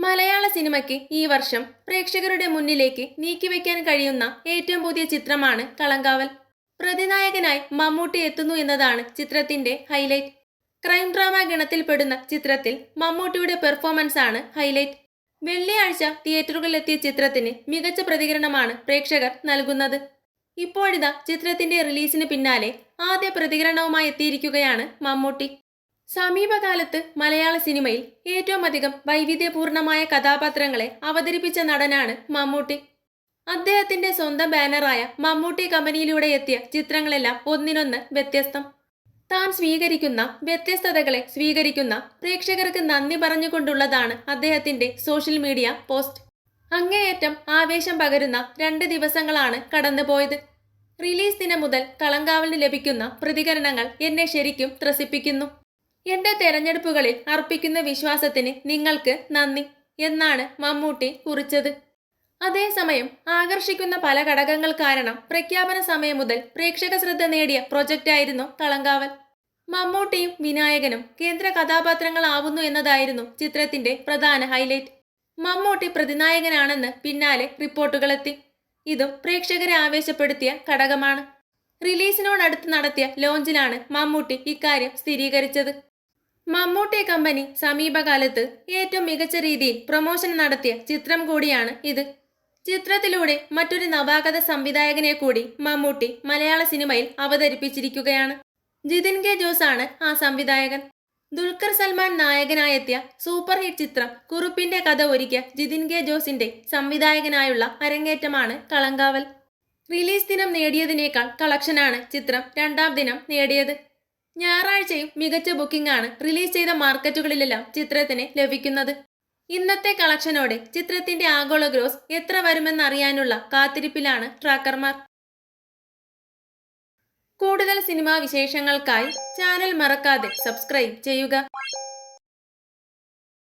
മലയാള സിനിമയ്ക്ക് ഈ വർഷം പ്രേക്ഷകരുടെ മുന്നിലേക്ക് നീക്കിവെക്കാൻ കഴിയുന്ന ഏറ്റവും പുതിയ ചിത്രമാണ് കളങ്കാവൽ. പ്രതിനായകനായി മമ്മൂട്ടി എത്തുന്നു എന്നതാണ് ചിത്രത്തിന്റെ ഹൈലൈറ്റ്. ക്രൈം ഡ്രാമ ഗണത്തിൽപ്പെടുന്ന ചിത്രത്തിൽ മമ്മൂട്ടിയുടെ പെർഫോമൻസ് ആണ് ഹൈലൈറ്റ്. വെള്ളിയാഴ്ച തിയേറ്ററുകളിലെത്തിയ ചിത്രത്തിന് മികച്ച പ്രതികരണമാണ് പ്രേക്ഷകർ നൽകുന്നത്. ഇപ്പോഴിതാ ചിത്രത്തിന്റെ റിലീസിന് പിന്നാലെ ആദ്യ പ്രതികരണവുമായി എത്തിയിരിക്കുകയാണ് മമ്മൂട്ടി. സമീപകാലത്ത് മലയാള സിനിമയിൽ ഏറ്റവും അധികം വൈവിധ്യപൂർണമായ കഥാപാത്രങ്ങളെ അവതരിപ്പിച്ച നടനാണ് മമ്മൂട്ടി. അദ്ദേഹത്തിന്റെ സ്വന്തം ബാനറായ മമ്മൂട്ടി കമ്പനിയിലൂടെ എത്തിയ ചിത്രങ്ങളെല്ലാം ഒന്നിനൊന്ന് വ്യത്യസ്തം. താൻ സ്വീകരിക്കുന്ന വ്യത്യസ്തതകളെ സ്വീകരിക്കുന്ന പ്രേക്ഷകർക്ക് നന്ദി പറഞ്ഞുകൊണ്ടുള്ളതാണ് അദ്ദേഹത്തിന്റെ സോഷ്യൽ മീഡിയ പോസ്റ്റ്. അങ്ങേയറ്റം ആവേശം പകരുന്ന 2 ദിവസങ്ങളാണ് കടന്നുപോയത്. റിലീസ് ദിനം മുതൽ കളങ്കാവലിന് ലഭിക്കുന്ന പ്രതികരണങ്ങൾ എന്നെ ശരിക്കും ത്രസിപ്പിക്കുന്നു. എന്റെ തെരഞ്ഞെടുപ്പുകളിൽ അർപ്പിക്കുന്ന വിശ്വാസത്തിന് നിങ്ങൾക്ക് നന്ദി എന്നാണ് മമ്മൂട്ടി കുറിച്ചത്. അതേസമയം ആകർഷിക്കുന്ന പല ഘടകങ്ങൾ കാരണം പ്രഖ്യാപന സമയം മുതൽ പ്രേക്ഷക ശ്രദ്ധ നേടിയ പ്രൊജക്റ്റായിരുന്നു കളങ്കാവൽ. മമ്മൂട്ടിയും വിനായകനും കേന്ദ്ര കഥാപാത്രങ്ങളാവുന്നു എന്നതായിരുന്നു ചിത്രത്തിന്റെ പ്രധാന ഹൈലൈറ്റ്. മമ്മൂട്ടി പ്രതിനായകനാണെന്ന് പിന്നാലെ റിപ്പോർട്ടുകളെത്തി. ഇതും പ്രേക്ഷകരെ ആവേശപ്പെടുത്തിയ ഘടകമാണ്. റിലീസിനോടടുത്ത് നടത്തിയ ലോഞ്ചിലാണ് മമ്മൂട്ടി ഇക്കാര്യം സ്ഥിരീകരിച്ചത്. മമ്മൂട്ടി കമ്പനി സമീപകാലത്ത് ഏറ്റവും മികച്ച രീതിയിൽ പ്രൊമോഷൻ നടത്തിയ ചിത്രം കൂടിയാണ് ഇത്. ചിത്രത്തിലൂടെ മറ്റൊരു നവാഗത സംവിധായകനെ കൂടി മമ്മൂട്ടി മലയാള സിനിമയിൽ അവതരിപ്പിച്ചിരിക്കുകയാണ്. ജിതിൻ കെ ജോസ് ആണ് ആ സംവിധായകൻ. ദുൽഖർ സൽമാൻ നായകനായെത്തിയ സൂപ്പർ ഹിറ്റ് ചിത്രം കുറുപ്പിന്റെ കഥ ഒരുക്കിയ ജിതിൻ കെ ജോസിന്റെ സംവിധായകനായുള്ള അരങ്ങേറ്റമാണ് കളങ്കാവൽ. റിലീസ് ദിനം നേടിയതിനേക്കാൾ കളക്ഷനാണ് ചിത്രം 2ാം ദിനം നേടിയത്. ഞായറാഴ്ചയും മികച്ച ബുക്കിംഗ് ആണ് റിലീസ് ചെയ്ത മാർക്കറ്റുകളിലെല്ലാം ചിത്രത്തിന് ലഭിക്കുന്നത്. ഇന്നത്തെ കളക്ഷനോടെ ചിത്രത്തിന്റെ ആഗോള ഗ്രോസ് എത്ര വരുമെന്നറിയാനുള്ള കാത്തിരിപ്പിലാണ് ട്രാക്കർമാർ. കൂടുതൽ സിനിമാ വിശേഷങ്ങൾക്കായി ചാനൽ മറക്കാതെ സബ്സ്ക്രൈബ് ചെയ്യുക.